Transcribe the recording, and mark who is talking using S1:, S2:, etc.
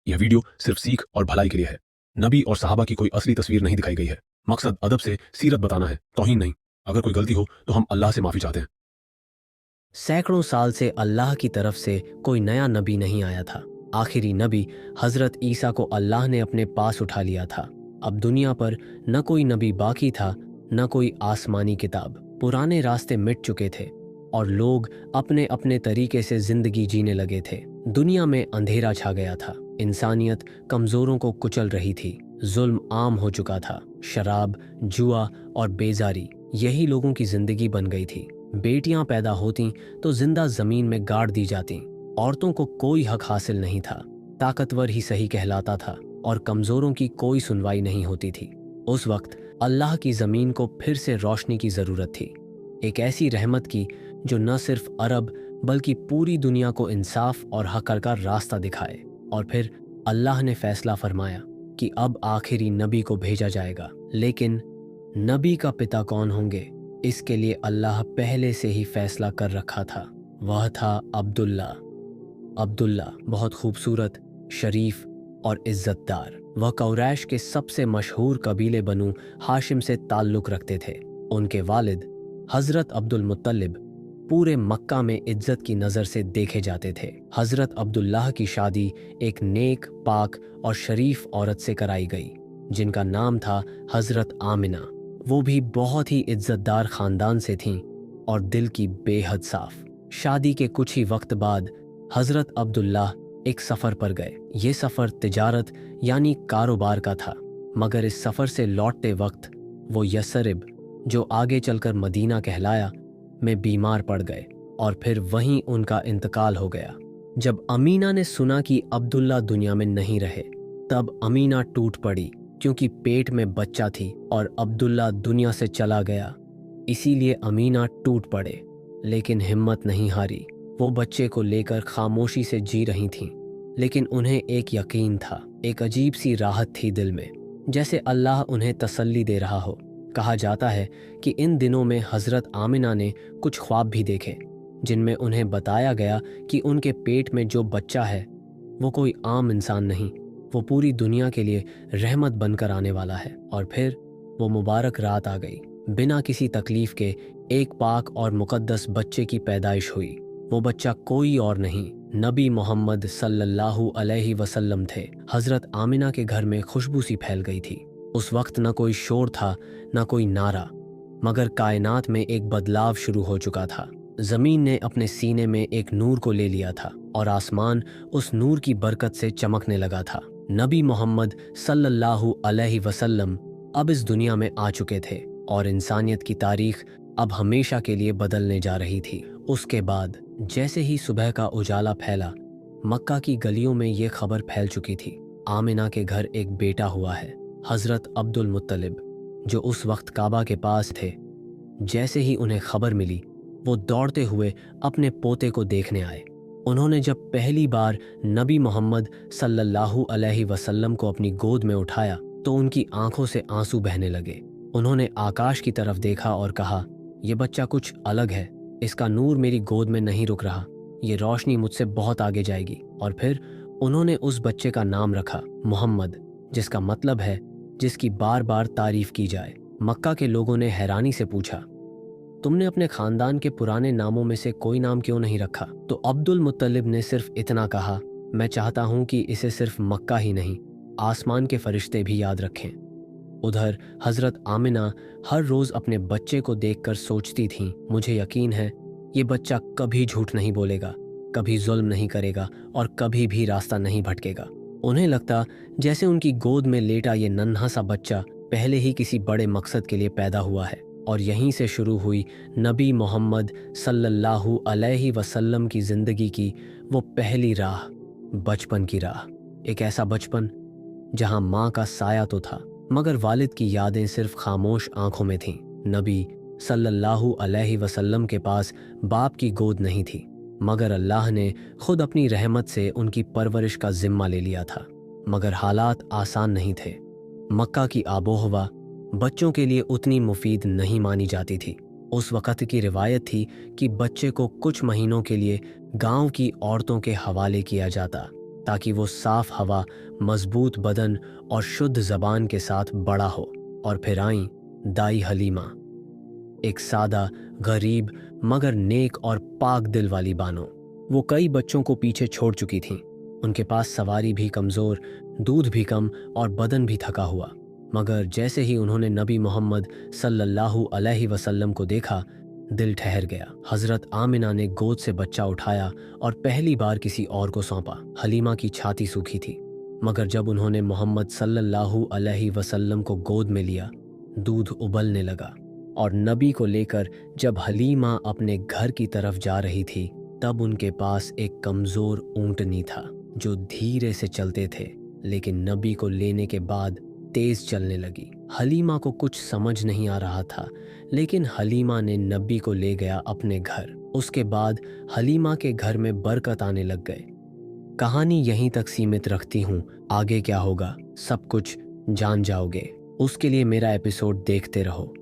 S1: यह वीडियो सिर्फ सीख और भलाई के लिए है। नबी और सहाबा की कोई असली तस्वीर नहीं दिखाई गई है। मकसद अदब से सीरत बताना है, तौहीन नहीं। अगर कोई गलती हो तो हम अल्लाह से माफ़ी चाहते हैं।
S2: सैकड़ों साल से अल्लाह की तरफ से कोई नया नबी नहीं आया था। आखिरी नबी हज़रत ईसा को अल्लाह ने अपने पास उठा लिया था। अब दुनिया पर न कोई नबी बाकी था, न कोई आसमानी किताब। पुराने रास्ते मिट चुके थे और लोग अपने अपने तरीके से ज़िंदगी जीने लगे थे। दुनिया में अंधेरा छा गया था। इंसानियत कमज़ोरों को कुचल रही थी। जुल्म आम हो चुका था। शराब, जुआ और बेजारी यही लोगों की ज़िंदगी बन गई थी। बेटियां पैदा होती तो जिंदा ज़मीन में गाड़ दी जाती। औरतों को कोई हक हासिल नहीं था। ताकतवर ही सही कहलाता था और कमज़ोरों की कोई सुनवाई नहीं होती थी। उस वक्त अल्लाह की ज़मीन को फिर से रोशनी की ज़रूरत थी। एक ऐसी रहमत की जो न सिर्फ अरब बल्कि पूरी दुनिया को इंसाफ और हक का रास्ता दिखाए। और फिर अल्लाह ने फैसला फरमाया कि अब आखिरी नबी को भेजा जाएगा। लेकिन नबी का पिता कौन होंगे, इसके लिए अल्लाह पहले से ही फैसला कर रखा था। वह था अब्दुल्ला। अब्दुल्ला बहुत खूबसूरत, शरीफ और इज़्ज़तदार। वह कुरैश के सबसे मशहूर कबीले बनु हाशिम से ताल्लुक़ रखते थे। उनके वालिद हज़रत अब्दुल मुत्तलिब पूरे मक्का में इज्जत की नज़र से देखे जाते थे। हज़रत अब्दुल्लाह की शादी एक नेक, पाक और शरीफ औरत से कराई गई जिनका नाम था हज़रत आमिना। वो भी बहुत ही इज्जतदार ख़ानदान से थीं और दिल की बेहद साफ। शादी के कुछ ही वक्त बाद हज़रत अब्दुल्लाह एक सफ़र पर गए। ये सफ़र तिजारत यानी कारोबार का था, मगर इस सफ़र से लौटते वक्त वो यसरिब, जो आगे चलकर मदीना कहलाया, में बीमार पड़ गए और फिर वहीं उनका इंतकाल हो गया। जब अमीना ने सुना कि अब्दुल्ला दुनिया में नहीं रहे, तब अमीना टूट पड़ी, क्योंकि पेट में बच्चा थी और अब्दुल्ला दुनिया से चला गया। इसीलिए अमीना टूट पड़े, लेकिन हिम्मत नहीं हारी। वो बच्चे को लेकर खामोशी से जी रही थीं, लेकिन उन्हें एक यकीन था, एक अजीब सी राहत थी दिल में, जैसे अल्लाह उन्हें तसल्ली दे रहा हो। कहा जाता है कि इन दिनों में हज़रत आमिना ने कुछ ख्वाब भी देखे, जिनमें उन्हें बताया गया कि उनके पेट में जो बच्चा है वो कोई आम इंसान नहीं, वो पूरी दुनिया के लिए रहमत बनकर आने वाला है। और फिर वो मुबारक रात आ गई। बिना किसी तकलीफ के एक पाक और मुकद्दस बच्चे की पैदाइश हुई। वो बच्चा कोई और नहीं, नबी मोहम्मद सल्लल्लाहु अलैहि वसल्लम थे। हज़रत आमिना के घर में खुशबू सी फैल गई थी। उस वक्त न कोई शोर था, न कोई नारा, मगर कायनात में एक बदलाव शुरू हो चुका था। ज़मीन ने अपने सीने में एक नूर को ले लिया था और आसमान उस नूर की बरकत से चमकने लगा था। नबी मोहम्मद सल्लल्लाहु अलैहि वसल्लम अब इस दुनिया में आ चुके थे और इंसानियत की तारीख अब हमेशा के लिए बदलने जा रही थी। उसके बाद जैसे ही सुबह का उजाला फैला, मक्का की गलियों में ये खबर फैल चुकी थी, आमिना के घर एक बेटा हुआ है, हज़रत अब्दुल मुत्तलिब, जो उस वक्त काबा के पास थे। जैसे ही उन्हें खबर मिली, वो दौड़ते हुए अपने पोते को देखने आए। उन्होंने जब पहली बार नबी मोहम्मद सल्लल्लाहु अलैहि वसल्लम को अपनी गोद में उठाया तो उनकी आंखों से आंसू बहने लगे। उन्होंने आकाश की तरफ देखा और कहा, यह बच्चा कुछ अलग है, इसका नूर मेरी गोद में नहीं रुक रहा, ये रोशनी मुझसे बहुत आगे जाएगी। और फिर उन्होंने उस बच्चे का नाम रखा मोहम्मद, जिसका मतलब है जिसकी बार बार तारीफ की जाए। मक्का के लोगों ने हैरानी से पूछा, तुमने अपने खानदान के पुराने नामों में से कोई नाम क्यों नहीं रखा? तो अब्दुल मुत्तलिब ने सिर्फ इतना कहा, मैं चाहता हूं कि इसे सिर्फ मक्का ही नहीं, आसमान के फरिश्ते भी याद रखें। उधर हज़रत आमिना हर रोज़ अपने बच्चे को देखकर सोचती थीं, मुझे यकीन है ये बच्चा कभी झूठ नहीं बोलेगा, कभी जुल्म नहीं करेगा और कभी भी रास्ता नहीं भटकेगा। उन्हें लगता जैसे उनकी गोद में लेटा ये नन्हा सा बच्चा पहले ही किसी बड़े मकसद के लिए पैदा हुआ है। और यहीं से शुरू हुई नबी मोहम्मद सल्लल्लाहु अलैहि वसल्लम की ज़िंदगी की वो पहली राह, बचपन की राह। एक ऐसा बचपन जहां माँ का साया तो था, मगर वालिद की यादें सिर्फ खामोश आंखों में थीं। नबी सल्लल्लाहु अलैहि वसल्लम के पास बाप की गोद नहीं थी, मगर अल्लाह ने खुद अपनी रहमत से उनकी परवरिश का जिम्मा ले लिया था। मगर हालात आसान नहीं थे। मक्का की आबोहवा बच्चों के लिए उतनी मुफीद नहीं मानी जाती थी। उस वक़्त की रिवायत थी कि बच्चे को कुछ महीनों के लिए गांव की औरतों के हवाले किया जाता ताकि वो साफ हवा, मजबूत बदन और शुद्ध जबान के साथ बड़ा हो। और फिर आई दाई हलीमा, एक सादा, गरीब मगर नेक और पाक दिल वाली बानो। वो कई बच्चों को पीछे छोड़ चुकी थीं। उनके पास सवारी भी कमज़ोर, दूध भी कम और बदन भी थका हुआ। मगर जैसे ही उन्होंने नबी मोहम्मद सल्लल्लाहु अलैहि वसल्लम को देखा, दिल ठहर गया। हज़रत आमिना ने गोद से बच्चा उठाया और पहली बार किसी और को सौंपा। हलीमा की छाती सूखी थी, मगर जब उन्होंने मोहम्मद सल्लल्लाहु अलैहि वसल्लम को गोद में लिया, दूध उबलने लगा। और नबी को लेकर जब हलीमा अपने घर की तरफ जा रही थी, तब उनके पास एक कमज़ोर ऊँटनी था जो धीरे से चलते थे, लेकिन नबी को लेने के बाद तेज़ चलने लगी। हलीमा को कुछ समझ नहीं आ रहा था, लेकिन हलीमा ने नबी को ले गया अपने घर। उसके बाद हलीमा के घर में बरकत आने लग गए। कहानी यहीं तक सीमित रखती हूँ, आगे क्या होगा सब कुछ जान जाओगे। उसके लिए मेरा एपिसोड देखते रहो।